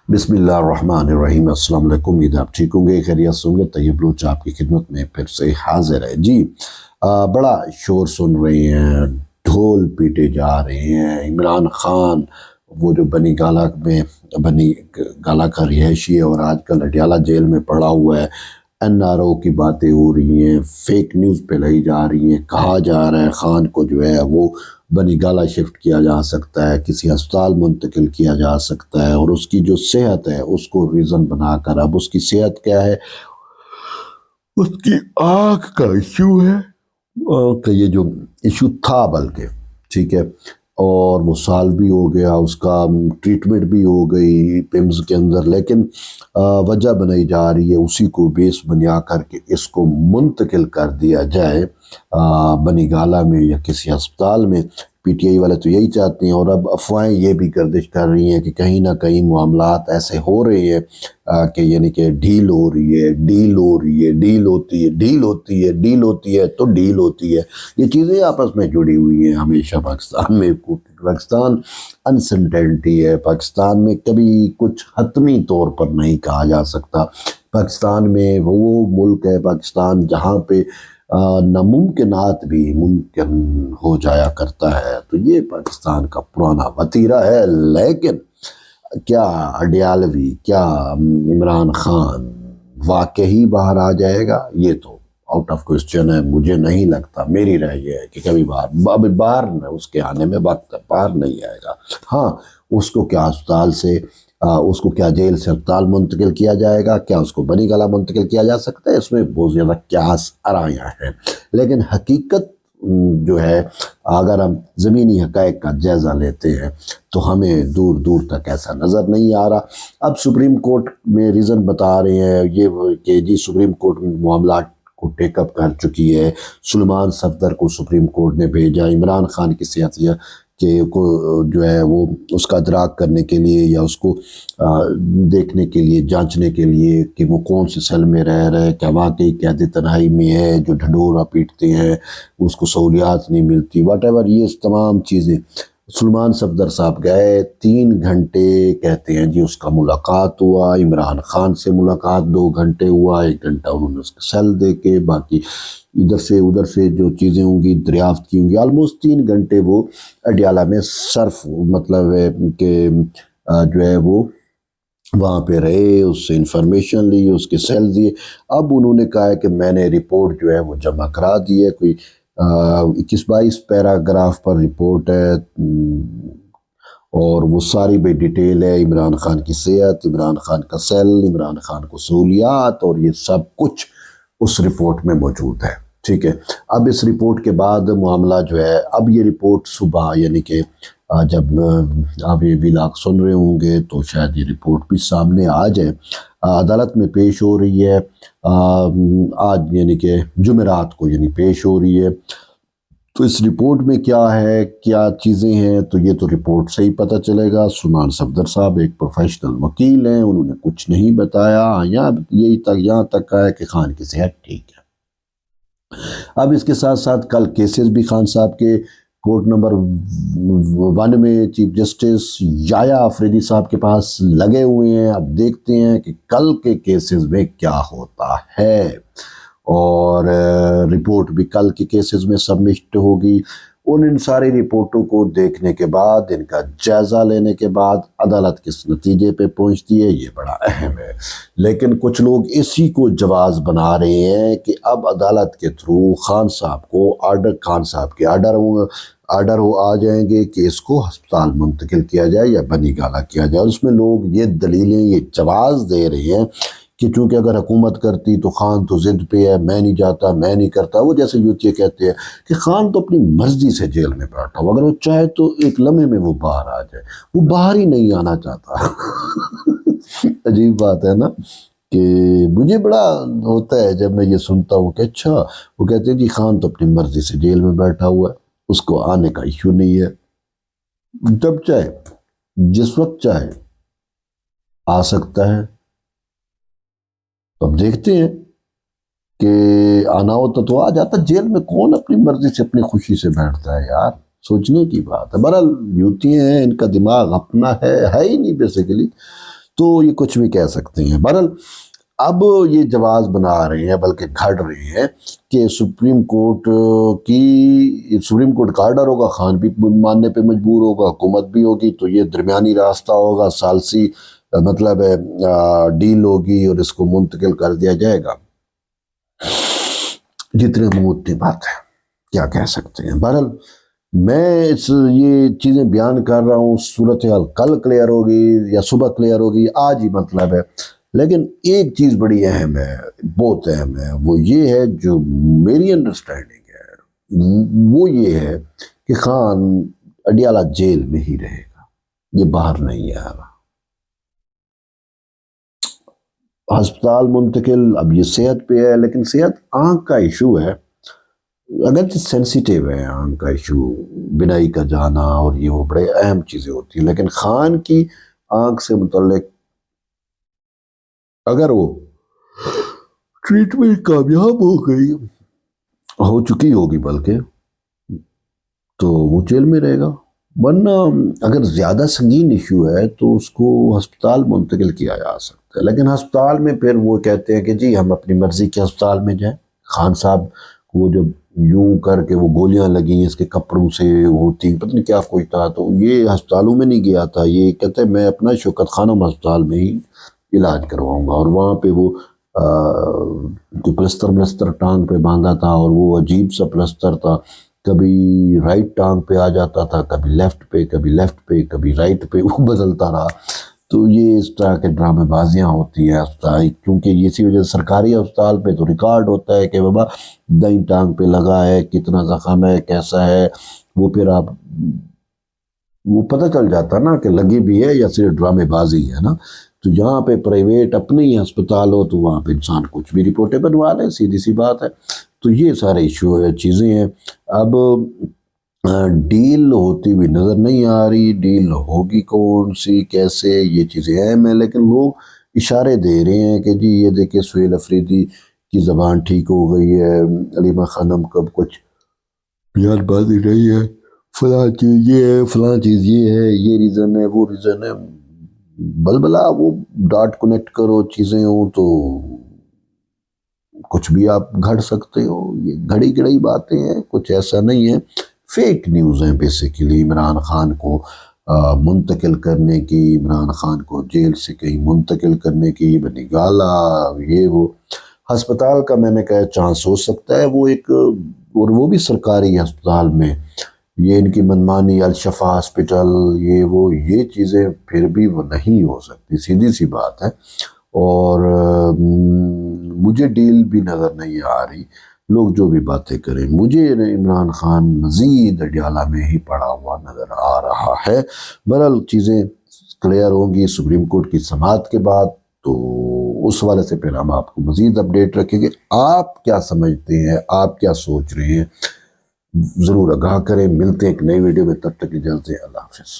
بسم اللہ الرحمن الرحیم۔ السلام علیکم، امید آپ ٹھیک ہوں گے، خیریت سے ہوں گے۔ طیب بلوچ آپ کی خدمت میں پھر سے حاضر ہے جی۔ بڑا شور سن رہے ہیں، ڈھول پیٹے جا رہے ہیں۔ عمران خان وہ جو بنی گالہ کا رہائشی ہے اور آج کل اڈیالہ جیل میں پڑا ہوا ہے، NRO کی باتیں ہو رہی ہیں، فیک نیوز پھیلائی جا رہی ہیں، کہا جا رہا ہے خان کو جو ہے وہ بنی گالہ شفٹ کیا جا سکتا ہے، کسی ہسپتال منتقل کیا جا سکتا ہے، اور اس کی جو صحت ہے اس کو ریزن بنا کر اب اس کی صحت کیا ہے، اس کی آنکھ کا ایشو ہے کہ یہ جو ایشو تھا بلکہ ٹھیک ہے، اور وہ سال بھی ہو گیا، اس کا ٹریٹمنٹ بھی ہو گئی پیمز کے اندر، لیکن وجہ بنائی جا رہی ہے اسی کو بیس بنا کر کے اس کو منتقل کر دیا جائے بنی گالہ میں یا کسی ہسپتال میں۔ PTI والے تو یہی چاہتے ہیں، اور اب افواہیں یہ بھی گردش کر رہی ہیں کہ کہیں نہ کہیں معاملات ایسے ہو رہے ہیں کہ یعنی کہ ڈیل ہو رہی ہے، ڈیل ہو رہی ہے، ڈیل ہوتی ہے، ڈیل ہوتی ہے، ڈیل ہوتی ہے تو ڈیل ہوتی ہے۔ یہ چیزیں آپس میں جڑی ہوئی ہیں ہمیشہ پاکستان میں۔ پاکستان انسرٹینٹی ہے، پاکستان میں کبھی کچھ حتمی طور پر نہیں کہا جا سکتا۔ پاکستان میں وہ ملک ہے پاکستان جہاں پہ ناممکنات بھی ممکن ہو جایا کرتا ہے، تو یہ پاکستان کا پرانا وتیرہ ہے۔ لیکن کیا اڈیالوی، کیا عمران خان واقعی باہر آ جائے گا؟ یہ تو آؤٹ آف کوسچن ہے، مجھے نہیں لگتا۔ میری رائے یہ ہے کہ کبھی باہر اس کے آنے میں وقت باہر نہیں آئے گا۔ ہاں، اس کو کیا اسپتال سے اس کو کیا جیل سے ہسپتال منتقل کیا جائے گا، کیا اس کو بنی گالہ منتقل کیا جا سکتا ہے، اس میں بہت زیادہ قیاس آرائیاں ہیں، لیکن حقیقت جو ہے اگر ہم زمینی حقائق کا جائزہ لیتے ہیں تو ہمیں دور دور تک ایسا نظر نہیں آ رہا۔ اب سپریم کورٹ میں ریزن بتا رہے ہیں یہ کہ جی سپریم کورٹ میں معاملات کو ٹیک اپ کر چکی ہے، سلیمان صفدر کو سپریم کورٹ نے بھیجا، عمران خان کی صحت کہ کو جو ہے وہ اس کا ادراک کرنے کے لیے یا اس کو دیکھنے کے لیے، جانچنے کے لیے کہ وہ کون سے سیل میں رہ رہے، کیا واقعی قید تنہائی میں ہے، جو ڈھنڈورا پیٹتے ہیں اس کو سہولیات نہیں ملتی، واٹ ایور، یہ تمام چیزیں۔ سلیمان صفدر صاحب گئے، 3 گھنٹے کہتے ہیں جی اس کا ملاقات ہوا، عمران خان سے ملاقات 2 گھنٹے ہوا، 1 گھنٹہ انہوں نے اس کے سیل دیکھے، باقی ادھر سے جو چیزیں ہوں گی دریافت کی ہوں گی، آلموسٹ 3 گھنٹے وہ اڈیالہ میں صرف مطلب ہے کہ جو ہے وہ وہاں پہ رہے، اس سے انفارمیشن لی، اس کے سیل دیے۔ اب انہوں نے کہا ہے کہ میں نے رپورٹ جو ہے وہ جمع کرا دی ہے، کوئی 21-22 پیراگراف پر رپورٹ ہے، اور وہ ساری بے ڈیٹیل ہے، عمران خان کی صحت، عمران خان کا سیل، عمران خان کو سہولیات، اور یہ سب کچھ اس رپورٹ میں موجود ہے، ٹھیک ہے۔ اب اس رپورٹ کے بعد معاملہ جو ہے، اب یہ رپورٹ صبح یعنی کہ جب آپ یہ ویلاگ سن رہے ہوں گے تو شاید یہ رپورٹ بھی سامنے آ جائے، عدالت میں پیش ہو رہی ہے آج یعنی کہ جمعرات کو یعنی پیش ہو رہی ہے۔ تو اس رپورٹ میں کیا ہے، کیا چیزیں ہیں، تو یہ تو رپورٹ سے ہی پتہ چلے گا۔ سلیمان صفدر صاحب ایک پروفیشنل وکیل ہیں، انہوں نے کچھ نہیں بتایا، یہاں تک ہے کہ خان کی صحت ٹھیک ہے۔ اب اس کے ساتھ ساتھ کل کیسز بھی خان صاحب کے کورٹ نمبر 1 میں چیف جسٹس یحییٰ آفریدی صاحب کے پاس لگے ہوئے ہیں۔ اب دیکھتے ہیں کہ کل کے کیسز میں کیا ہوتا ہے، اور رپورٹ بھی کل کے کیسز میں سبمٹ ہوگی۔ ان ساری رپورٹوں کو دیکھنے کے بعد، ان کا جائزہ لینے کے بعد عدالت کس نتیجے پہ پہنچتی ہے، یہ بڑا اہم ہے۔ لیکن کچھ لوگ اسی کو جواز بنا رہے ہیں کہ اب عدالت کے تھرو خان صاحب کے آرڈر آ جائیں گے کہ اس کو ہسپتال منتقل کیا جائے یا بنی گالہ کیا جائے۔ اس میں لوگ یہ دلیلیں، یہ جواز دے رہے ہیں کہ چونکہ اگر حکومت کرتی تو خان تو ضد پہ ہے، میں نہیں جاتا، میں نہیں کرتا۔ وہ جیسے یہ کہتے ہیں کہ خان تو اپنی مرضی سے جیل میں بیٹھا ہو، اگر وہ چاہے تو ایک لمحے میں وہ باہر آ جائے، وہ باہر ہی نہیں آنا چاہتا۔ عجیب بات ہے نا، کہ مجھے بڑا ہوتا ہے جب میں یہ سنتا ہوں کہ اچھا، وہ کہتے ہیں جی خان تو اپنی مرضی سے جیل میں بیٹھا ہوا ہے، اس کو آنے کا ایشو نہیں ہے، جب چاہے جس وقت چاہے آ سکتا ہے۔ اب دیکھتے ہیں کہ آنا ہوتا تو آ جاتا، جیل میں کون اپنی مرضی سے اپنی خوشی سے بیٹھتا ہے یار، سوچنے کی بات ہے۔ بہرحال یوتی ہیں، ان کا دماغ اپنا ہے ہی نہیں بیسیکلی، تو یہ کچھ بھی کہہ سکتے ہیں۔ بہرحال اب یہ جواز بنا رہے ہیں بلکہ گھڑ رہے ہیں کہ سپریم کورٹ کا آرڈر ہوگا، خان بھی ماننے پہ مجبور ہوگا، حکومت بھی ہوگی، تو یہ درمیانی راستہ ہوگا، ثالثی مطلب ہے ڈیل ہوگی اور اس کو منتقل کر دیا جائے گا۔ جتنے منہ اتنی بات ہے، کیا کہہ سکتے ہیں۔ بہرحال میں یہ چیزیں بیان کر رہا ہوں، صورتحال کل کلیئر ہوگی یا صبح کلیئر ہوگی، آج ہی مطلب ہے۔ لیکن ایک چیز بڑی اہم ہے، بہت اہم ہے، وہ یہ ہے جو میری انڈرسٹینڈنگ ہے وہ یہ ہے کہ خان اڈیالہ جیل میں ہی رہے گا، یہ باہر نہیں آئے گا۔ ہسپتال منتقل اب یہ صحت پہ ہے، لیکن صحت آنکھ کا ایشو ہے، اگرچہ سینسیٹیو ہے آنکھ کا ایشو، بینائی کا جانا اور یہ وہ بڑے اہم چیزیں ہوتی ہیں، لیکن خان کی آنکھ سے متعلق اگر وہ ٹریٹمنٹ کامیاب ہو چکی ہوگی بلکہ، تو وہ جیل میں رہے گا، ورنہ اگر زیادہ سنگین ایشو ہے تو اس کو ہسپتال منتقل کیا جا سکتا ہے۔ لیکن ہسپتال میں پھر وہ کہتے ہیں کہ جی ہم اپنی مرضی کے ہسپتال میں جائیں۔ خان صاحب وہ جب یوں کر کے وہ گولیاں لگیں اس کے کپڑوں سے ہوتی، پتہ نہیں کیا کوئی تھا، تو یہ ہسپتالوں میں نہیں گیا تھا، یہ کہتے ہیں میں اپنا شوکت خانم ہسپتال میں ہی علاج کرواؤں گا، اور وہاں پہ وہ جو پلستر ٹانگ پہ باندھا تھا، اور وہ عجیب سا پلستر تھا، کبھی رائٹ ٹانگ پہ آ جاتا تھا، کبھی لیفٹ پہ، کبھی لیفٹ پہ، کبھی رائٹ پہ، وہ بدلتا رہا۔ تو یہ اس طرح کے ڈرامے بازیاں ہوتی ہیں ہسپتال، کیونکہ اسی وجہ سے سرکاری ہسپتال پہ تو ریکارڈ ہوتا ہے کہ بابا دائیں ٹانگ پہ لگا ہے، کتنا زخم ہے، کیسا ہے، وہ پھر آپ وہ پتہ چل جاتا نا کہ لگی بھی ہے یا صرف ڈرامے بازی ہے نا۔ تو یہاں پہ پرائیویٹ اپنے ہی ہسپتال ہو تو وہاں پہ انسان کچھ بھی رپورٹیں بنوا لے، سیدھی سی بات ہے۔ تو یہ سارے ایشو ہے، چیزیں ہیں۔ اب ڈیل ہوتی ہوئی نظر نہیں آ رہی، ڈیل ہوگی کون سی، کیسے، یہ چیزیں اہم ہیں، لیکن لوگ اشارے دے رہے ہیں کہ جی یہ دیکھیں سہیل افریدی کی زبان ٹھیک ہو گئی ہے، علیمہ خانم کا کچھ بیان بازی نہیں ہے، فلاں چیز یہ ہے، فلاں چیز یہ ہے، یہ ریزن ہے، وہ ریزن ہے، بلبلا وہ ڈاٹ کنیکٹ کرو، چیزیں ہوں تو کچھ بھی آپ گھڑ سکتے ہو۔ یہ گھڑی گڑی باتیں ہیں، کچھ ایسا نہیں ہے، فیک نیوز ہیں بیسیکلی۔ عمران خان کو منتقل کرنے کی، عمران خان کو جیل سے کہیں منتقل کرنے کی، بنی گالا، یہ وہ ہسپتال کا میں نے کہا چانس ہو سکتا ہے، وہ ایک، اور وہ بھی سرکاری ہسپتال میں، یہ ان کی منمانی الشفا ہاسپٹل، یہ چیزیں پھر بھی وہ نہیں ہو سکتی، سیدھی سی بات ہے۔ اور مجھے ڈیل بھی نظر نہیں آ رہی، لوگ جو بھی باتیں کریں، مجھے عمران خان مزید اڈیالہ میں ہی پڑا ہوا نظر آ رہا ہے۔ بہرحال چیزیں کلیئر ہوں گی سپریم کورٹ کی سماعت کے بعد، تو اس والے سے پھر ہم آپ کو مزید اپڈیٹ رکھیں گے۔ آپ کیا سمجھتے ہیں، آپ کیا سوچ رہے ہیں، ضرور آگاہ کریں۔ ملتے ہیں ایک نئی ویڈیو میں، تب تک اجازت دیں، اللہ حافظ۔